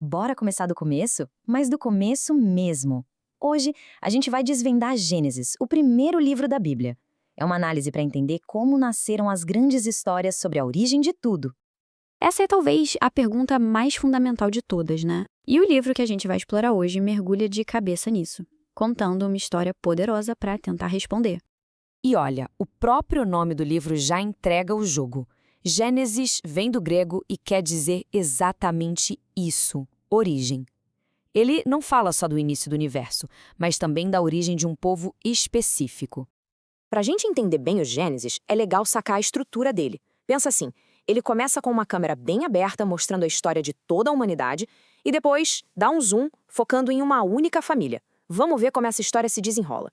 Bora começar do começo? Mas do começo mesmo. Hoje, a gente vai desvendar Gênesis, o primeiro livro da Bíblia. É uma análise para entender como nasceram as grandes histórias sobre a origem de tudo. Essa é talvez a pergunta mais fundamental de todas, né? E o livro que a gente vai explorar hoje mergulha de cabeça nisso, contando uma história poderosa para tentar responder. E olha, o próprio nome do livro já entrega o jogo. Gênesis vem do grego e quer dizer exatamente isso, origem. Ele não fala só do início do universo, mas também da origem de um povo específico. Para a gente entender bem o Gênesis, é legal sacar a estrutura dele. Pensa assim, ele começa com uma câmera bem aberta mostrando a história de toda a humanidade e depois dá um zoom focando em uma única família. Vamos ver como essa história se desenrola.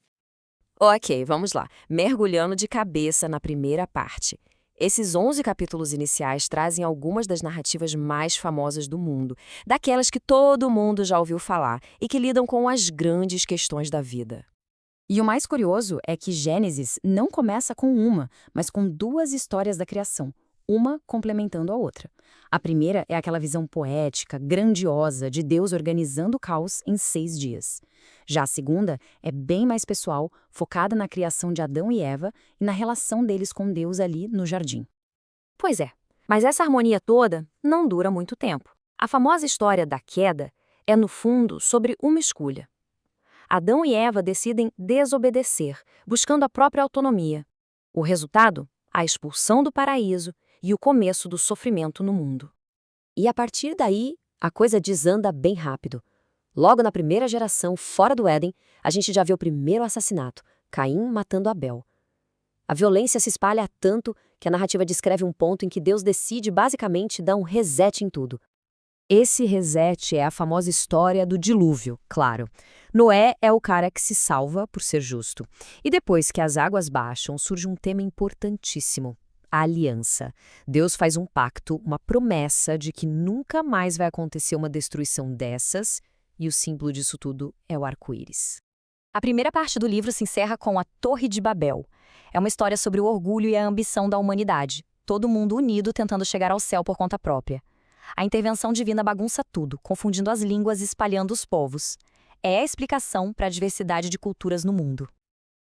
Ok, vamos lá. Mergulhando de cabeça na primeira parte. Esses 11 capítulos iniciais trazem algumas das narrativas mais famosas do mundo, daquelas que todo mundo já ouviu falar e que lidam com as grandes questões da vida. E o mais curioso é que Gênesis não começa com uma, mas com duas histórias da criação, uma complementando a outra. A primeira é aquela visão poética, grandiosa, de Deus organizando o caos em 6 dias. Já a segunda é bem mais pessoal, focada na criação de Adão e Eva e na relação deles com Deus ali no jardim. Pois é, mas essa harmonia toda não dura muito tempo. A famosa história da queda é, no fundo, sobre uma escolha. Adão e Eva decidem desobedecer, buscando a própria autonomia. O resultado? A expulsão do paraíso e o começo do sofrimento no mundo. E a partir daí, a coisa desanda bem rápido. Logo na primeira geração, fora do Éden, a gente já vê o primeiro assassinato, Caim matando Abel. A violência se espalha tanto que a narrativa descreve um ponto em que Deus decide basicamente dar um reset em tudo. Esse reset é a famosa história do dilúvio, claro. Noé é o cara que se salva por ser justo. E depois que as águas baixam, surge um tema importantíssimo: a aliança. Deus faz um pacto, uma promessa de que nunca mais vai acontecer uma destruição dessas, e o símbolo disso tudo é o arco-íris. A primeira parte do livro se encerra com a Torre de Babel. É uma história sobre o orgulho e a ambição da humanidade, todo mundo unido tentando chegar ao céu por conta própria. A intervenção divina bagunça tudo, confundindo as línguas e espalhando os povos. É a explicação para a diversidade de culturas no mundo.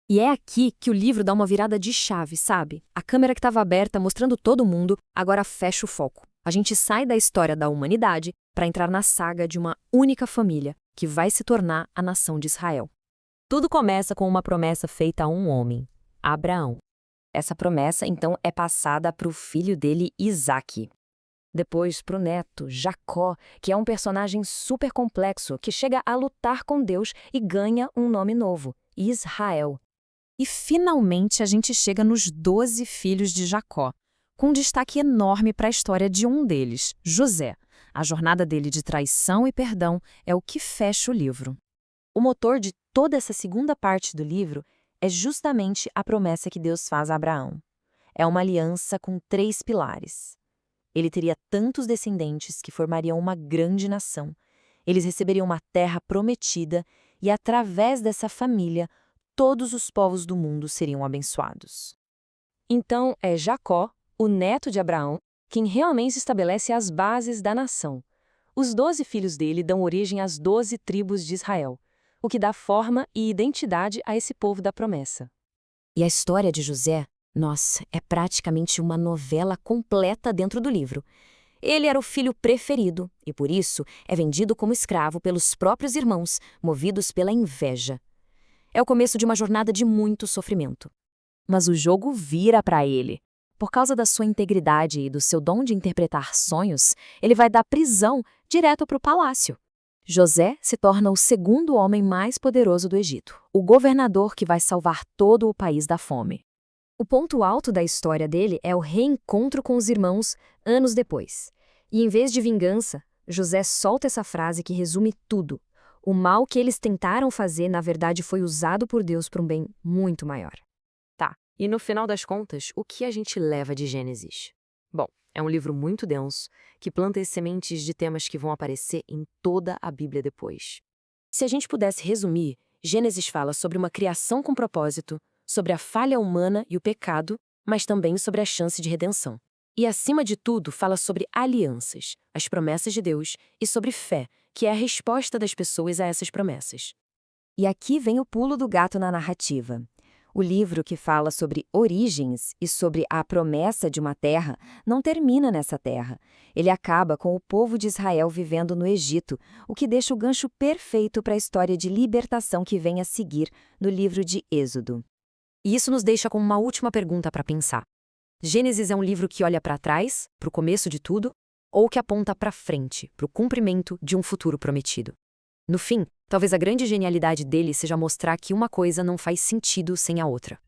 E é aqui que o livro dá uma virada de chave, sabe? A câmera que estava aberta mostrando todo mundo, agora fecha o foco. A gente sai da história da humanidade para entrar na saga de uma única família, que vai se tornar a nação de Israel. Tudo começa com uma promessa feita a um homem, Abraão. Essa promessa, então, é passada para o filho dele, Isaque. Depois para o neto, Jacó, que é um personagem super complexo que chega a lutar com Deus e ganha um nome novo, Israel. E finalmente a gente chega nos 12 filhos de Jacó, com um destaque enorme para a história de um deles, José. A jornada dele de traição e perdão é o que fecha o livro. O motor de toda essa segunda parte do livro é justamente a promessa que Deus faz a Abraão. É uma aliança com 3 pilares. Ele teria tantos descendentes que formariam uma grande nação. Eles receberiam uma terra prometida e, através dessa família, todos os povos do mundo seriam abençoados. Então, é Jacó, o neto de Abraão, quem realmente estabelece as bases da nação. Os 12 filhos dele dão origem às 12 tribos de Israel, o que dá forma e identidade a esse povo da promessa. E a história de José, nossa, é praticamente uma novela completa dentro do livro. Ele era o filho preferido e, por isso, é vendido como escravo pelos próprios irmãos, movidos pela inveja. É o começo de uma jornada de muito sofrimento. Mas o jogo vira para ele. Por causa da sua integridade e do seu dom de interpretar sonhos, ele vai dar prisão direto para o palácio. José se torna o segundo homem mais poderoso do Egito, o governador que vai salvar todo o país da fome. O ponto alto da história dele é o reencontro com os irmãos anos depois. E em vez de vingança, José solta essa frase que resume tudo. O mal que eles tentaram fazer, na verdade, foi usado por Deus para um bem muito maior. Tá, e no final das contas, o que a gente leva de Gênesis? Bom, é um livro muito denso, que planta as sementes de temas que vão aparecer em toda a Bíblia depois. Se a gente pudesse resumir, Gênesis fala sobre uma criação com propósito, sobre a falha humana e o pecado, mas também sobre a chance de redenção. E, acima de tudo, fala sobre alianças, as promessas de Deus, e sobre fé, que é a resposta das pessoas a essas promessas. E aqui vem o pulo do gato na narrativa. O livro que fala sobre origens e sobre a promessa de uma terra não termina nessa terra. Ele acaba com o povo de Israel vivendo no Egito, o que deixa o gancho perfeito para a história de libertação que vem a seguir no livro de Êxodo. E isso nos deixa com uma última pergunta para pensar. Gênesis é um livro que olha para trás, para o começo de tudo, ou que aponta para frente, para o cumprimento de um futuro prometido? No fim, talvez a grande genialidade dele seja mostrar que uma coisa não faz sentido sem a outra.